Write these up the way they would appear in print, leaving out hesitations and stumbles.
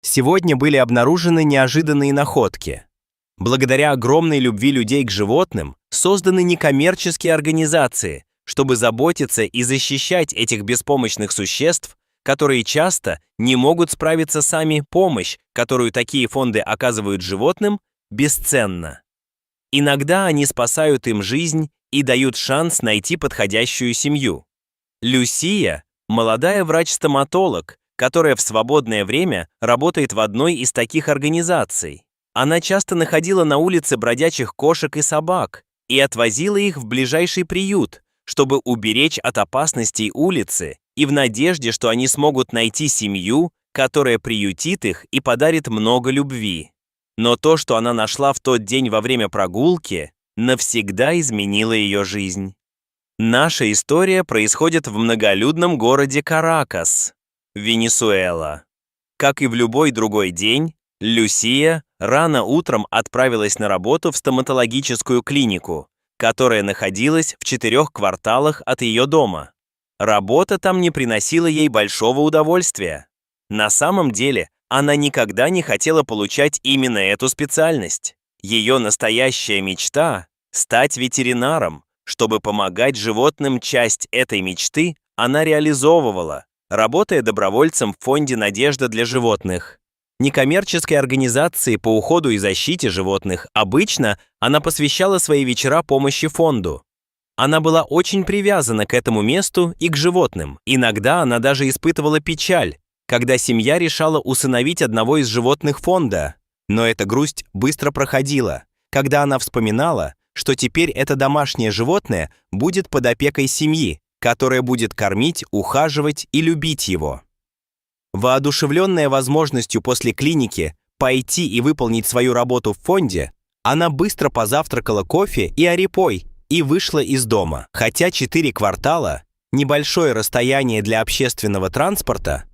Сегодня были обнаружены неожиданные находки. Благодаря огромной любви людей к животным созданы некоммерческие организации, чтобы заботиться и защищать этих беспомощных существ, которые часто не могут справиться сами. Помощь, которую такие фонды оказывают животным, бесценна. Иногда они спасают им жизнь и дают шанс найти подходящую семью. Люсия – молодая врач-стоматолог, которая в свободное время работает в одной из таких организаций. Она часто находила на улице бродячих кошек и собак и отвозила их в ближайший приют, чтобы уберечь от опасностей улицы и в надежде, что они смогут найти семью, которая приютит их и подарит много любви. Но то, что она нашла в тот день во время прогулки, навсегда изменило ее жизнь. Наша история происходит в многолюдном городе Каракас, Венесуэла. Как и в любой другой день, Люсия рано утром отправилась на работу в стоматологическую клинику, которая находилась в 4 кварталах от ее дома. Работа там не приносила ей большого удовольствия. На самом деле, она никогда не хотела получать именно эту специальность. Ее настоящая мечта – стать ветеринаром. Чтобы помогать животным, часть этой мечты она реализовывала, работая добровольцем в фонде «Надежда для животных». Некоммерческой организации по уходу и защите животных. Обычно она посвящала свои вечера помощи фонду. Она была очень привязана к этому месту и к животным. Иногда она даже испытывала печаль, когда семья решала усыновить одного из животных фонда. Но эта грусть быстро проходила, когда она вспоминала, что теперь это домашнее животное будет под опекой семьи, которая будет кормить, ухаживать и любить его. Воодушевленная возможностью после клиники пойти и выполнить свою работу в фонде, она быстро позавтракала кофе и арепой и вышла из дома. Хотя 4 квартала – небольшое расстояние для общественного транспорта,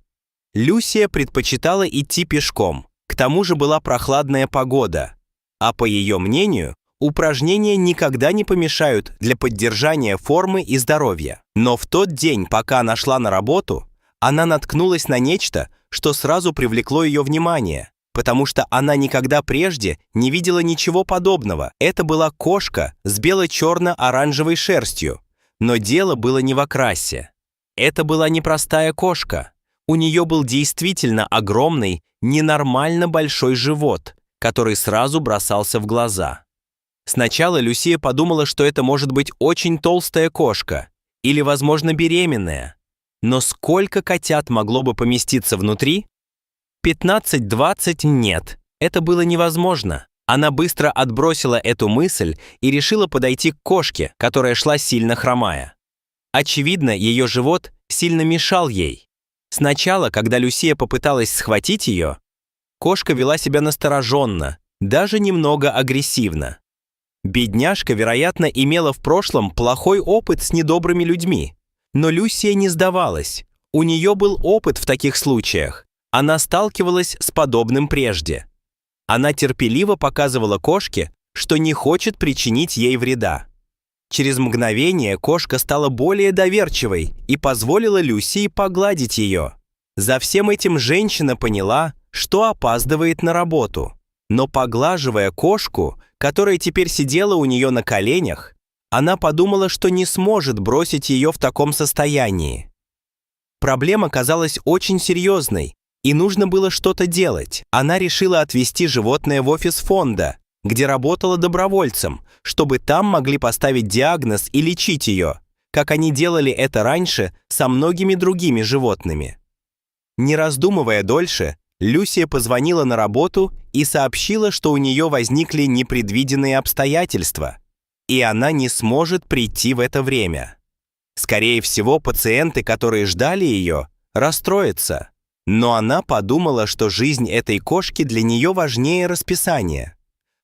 Люсия предпочитала идти пешком. К тому же была прохладная погода, а по ее мнению, упражнения никогда не помешают для поддержания формы и здоровья. Но в тот день, пока она шла на работу, она наткнулась на нечто, что сразу привлекло ее внимание, потому что она никогда прежде не видела ничего подобного. Это была кошка с бело-черно-оранжевой шерстью, но дело было не в окрасе. Это была непростая кошка. У нее был действительно огромный, ненормально большой живот, который сразу бросался в глаза. Сначала Люсия подумала, что это может быть очень толстая кошка или, возможно, беременная. Но сколько котят могло бы поместиться внутри? 15-20 нет, это было невозможно. Она быстро отбросила эту мысль и решила подойти к кошке, которая шла сильно хромая. Очевидно, ее живот сильно мешал ей. Сначала, когда Люсия попыталась схватить ее, кошка вела себя настороженно, даже немного агрессивно. Бедняжка, вероятно, имела в прошлом плохой опыт с недобрыми людьми. Но Люсия не сдавалась. У нее был опыт в таких случаях. Она сталкивалась с подобным прежде. Она терпеливо показывала кошке, что не хочет причинить ей вреда. Через мгновение кошка стала более доверчивой и позволила Люсии погладить ее. За всем этим женщина поняла, что опаздывает на работу. Но поглаживая кошку, которая теперь сидела у нее на коленях, она подумала, что не сможет бросить ее в таком состоянии. Проблема казалась очень серьезной, и нужно было что-то делать. Она решила отвезти животное в офис фонда, где работала добровольцем, чтобы там могли поставить диагноз и лечить ее, как они делали это раньше со многими другими животными. Не раздумывая дольше, Люсия позвонила на работу и сообщила, что у нее возникли непредвиденные обстоятельства, и она не сможет прийти в это время. Скорее всего, пациенты, которые ждали ее, расстроятся. Но она подумала, что жизнь этой кошки для нее важнее расписания.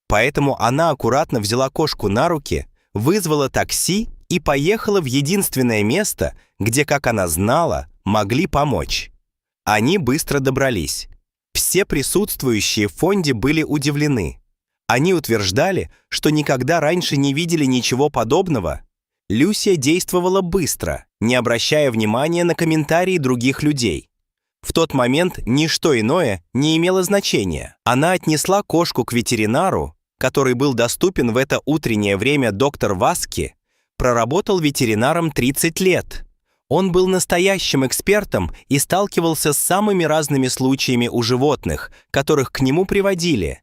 Поэтому она аккуратно взяла кошку на руки, вызвала такси и поехала в единственное место, где, как она знала, могли помочь. Они быстро добрались. Все присутствующие в фонде были удивлены. Они утверждали, что никогда раньше не видели ничего подобного. Люсия действовала быстро, не обращая внимания на комментарии других людей. В тот момент ничто иное не имело значения. Она отнесла кошку к ветеринару, который был доступен в это утреннее время. Доктор Васки проработал ветеринаром 30 лет. Он был настоящим экспертом и сталкивался с самыми разными случаями у животных, которых к нему приводили.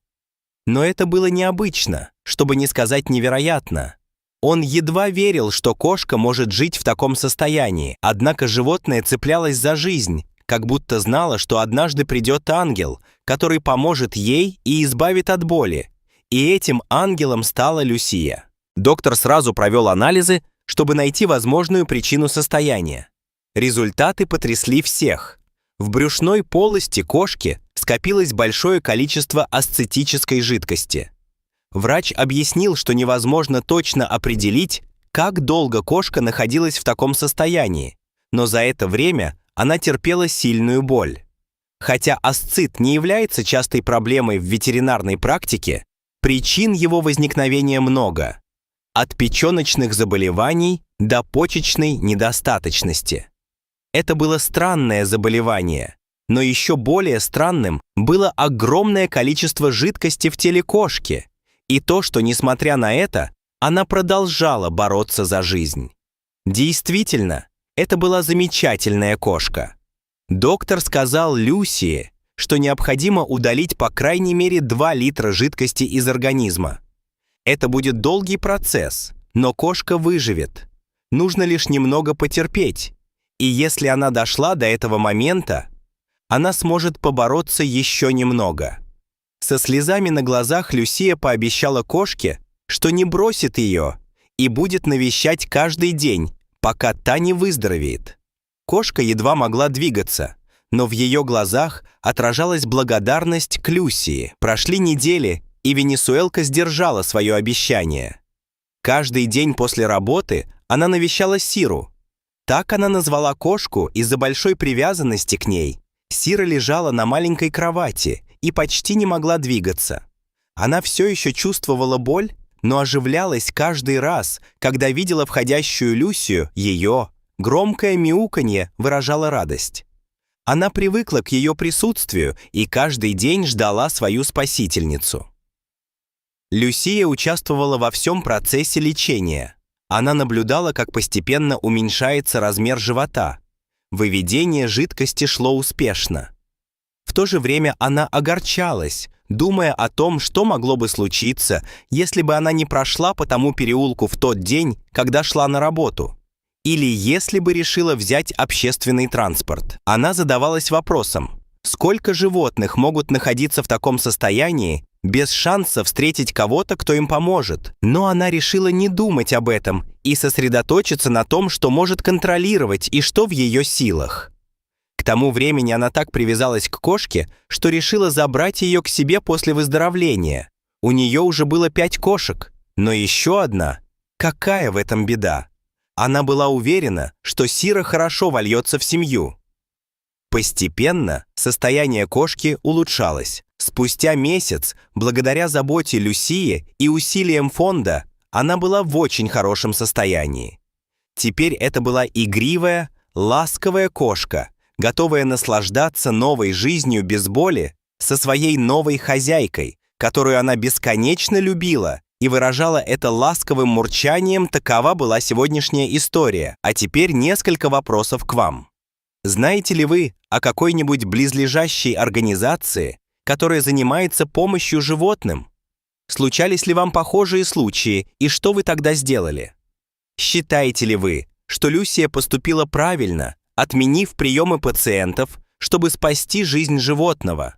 Но это было необычно, чтобы не сказать невероятно. Он едва верил, что кошка может жить в таком состоянии, однако животное цеплялось за жизнь, как будто знало, что однажды придет ангел, который поможет ей и избавит от боли. И этим ангелом стала Люсия. Доктор сразу провел анализы, чтобы найти возможную причину состояния. Результаты потрясли всех. В брюшной полости кошки скопилось большое количество асцетической жидкости. Врач объяснил, что невозможно точно определить, как долго кошка находилась в таком состоянии, но за это время она терпела сильную боль. Хотя асцит не является частой проблемой в ветеринарной практике, причин его возникновения много. От печёночных заболеваний до почечной недостаточности. Это было странное заболевание, но еще более странным было огромное количество жидкости в теле кошки и то, что, несмотря на это, она продолжала бороться за жизнь. Действительно, это была замечательная кошка. Доктор сказал Люсии, что необходимо удалить по крайней мере 2 литра жидкости из организма. Это будет долгий процесс, но кошка выживет. Нужно лишь немного потерпеть. И если она дошла до этого момента, она сможет побороться еще немного. Со слезами на глазах Люсия пообещала кошке, что не бросит ее и будет навещать каждый день, пока та не выздоровеет. Кошка едва могла двигаться, но в ее глазах отражалась благодарность к Люсии. Прошли недели, и венесуэлка сдержала свое обещание. Каждый день после работы она навещала Сиру. Так она назвала кошку из-за большой привязанности к ней. Сира лежала на маленькой кровати и почти не могла двигаться. Она все еще чувствовала боль, но оживлялась каждый раз, когда видела входящую Люсию. Ее громкое мяуканье выражало радость. Она привыкла к ее присутствию и каждый день ждала свою спасительницу. Люсия участвовала во всем процессе лечения. Она наблюдала, как постепенно уменьшается размер живота. Выведение жидкости шло успешно. В то же время она огорчалась, думая о том, что могло бы случиться, если бы она не прошла по тому переулку в тот день, когда шла на работу. Или если бы решила взять общественный транспорт. Она задавалась вопросом, сколько животных могут находиться в таком состоянии, без шанса встретить кого-то, кто им поможет. Но она решила не думать об этом и сосредоточиться на том, что может контролировать и что в ее силах. К тому времени она так привязалась к кошке, что решила забрать ее к себе после выздоровления. У нее уже было 5 кошек, но еще одна. Какая в этом беда? Она была уверена, что Сира хорошо вольется в семью. Постепенно состояние кошки улучшалось. Спустя месяц, благодаря заботе Люсии и усилиям фонда, она была в очень хорошем состоянии. Теперь это была игривая, ласковая кошка, готовая наслаждаться новой жизнью без боли со своей новой хозяйкой, которую она бесконечно любила и выражала это ласковым мурчанием. Такова была сегодняшняя история. А теперь несколько вопросов к вам. Знаете ли вы о какой-нибудь близлежащей организации, которая занимается помощью животным? Случались ли вам похожие случаи, и что вы тогда сделали? Считаете ли вы, что Люсия поступила правильно, отменив приемы пациентов, чтобы спасти жизнь животного?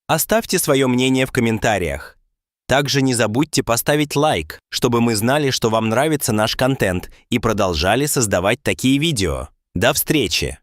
Оставьте свое мнение в комментариях. Также не забудьте поставить лайк, чтобы мы знали, что вам нравится наш контент и продолжали создавать такие видео. До встречи!